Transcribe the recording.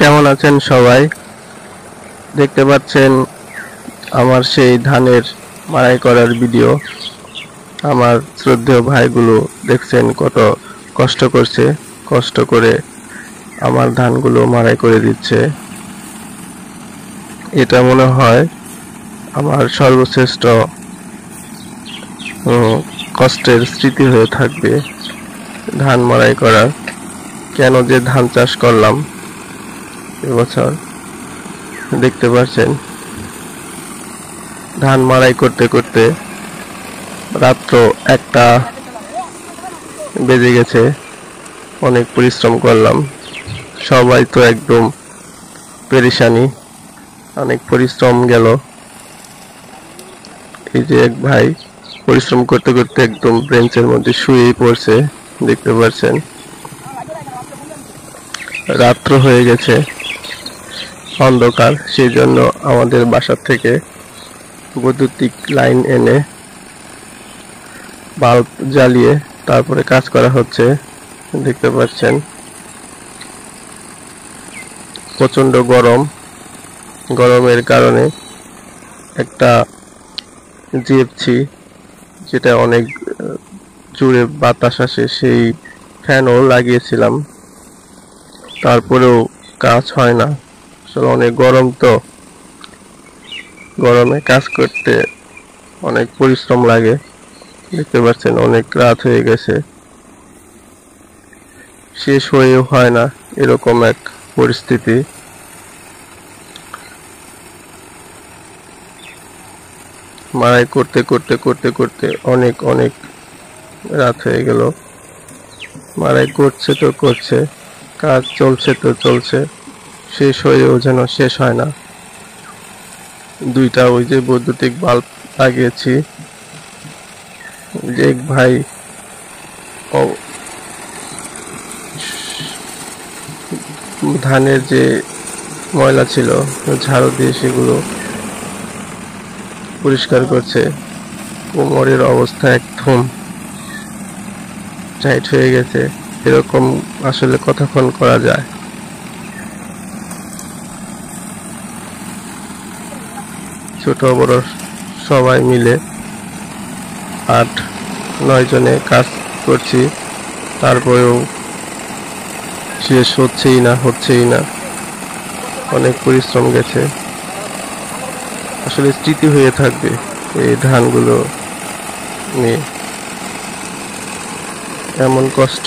কেমন আছেন সবাই? দেখতে পাচ্ছেন আমার সেই ধানের মাড়াই করার ভিডিও। আমার শ্রদ্ধেয় ভাইগুলো দেখছেন কত কষ্ট করছে, কষ্ট করে আমার ধানগুলো মাড়াই করে দিচ্ছে। এটা মনে হয় আমার সর্বশ্রেষ্ঠ কষ্টের স্মৃতি হয়ে থাকবে ধান মাড়াই করার। কেন যে ধান চাষ করলাম এবছর, দেখতে পাচ্ছেন ধান মাড়াই করতে করতে রাত্র 1টা বেজে গেছে। অনেক পরিশ্রম করলাম, সবাই তো একদম পেরেশানি, অনেক পরিশ্রম গেল। এই যে এক ভাই পরিশ্রম করতে করতে একদম বেঞ্চের মধ্যে শুয়েই পড়ছে, দেখতে পাচ্ছেন। রাত্র হয়ে গেছে, অন্ধকার, সেই জন্য আমাদের বাসা থেকে বৈদ্যুতিক লাইন এনে বাল্ব জ্বালিয়ে তারপরে কাজ করা হচ্ছে। দেখতে পাচ্ছেন প্রচন্ড গরম, গরমের কারণে একটা জিএফসি, যেটা অনেক জোরে বাতাস আসে, সেই ফ্যানও লাগিয়েছিলাম, তারপরেও কাজ হয় না। আসলে অনেক গরম, তো গরমে কাজ করতে অনেক পরিশ্রম লাগে। দেখতে পাচ্ছেন অনেক রাত হয়ে গেছে, শেষ হয়েও হয় না, এরকম এক পরিস্থিতি। মাড়াই করতে করতে করতে করতে অনেক অনেক রাত হয়ে গেল। মাড়াই করছে তো করছে, কাজ চলছে তো চলছে, শেষ হয়েও যেন শেষ হয় না। 2টা ওই যে বৈদ্যুতিক বাল্ব লাগিয়েছি। যে ভাই ধানের যে ময়লা ছিল ঝাড়ু দিয়ে সেগুলো পরিষ্কার করছে। কোমরের অবস্থা একদম টাইট হয়ে গেছে। এরকম আসলে কতক্ষণ করা যায়? ছোট বড় সবাই মিলে 8-9 জনে কাজ করছি, তারপরেও শেষ হচ্ছেই না। অনেক পরিশ্রম গেছে, আসলে স্মৃতি হয়ে থাকবে এই ধানগুলো নিয়ে। এমন কষ্ট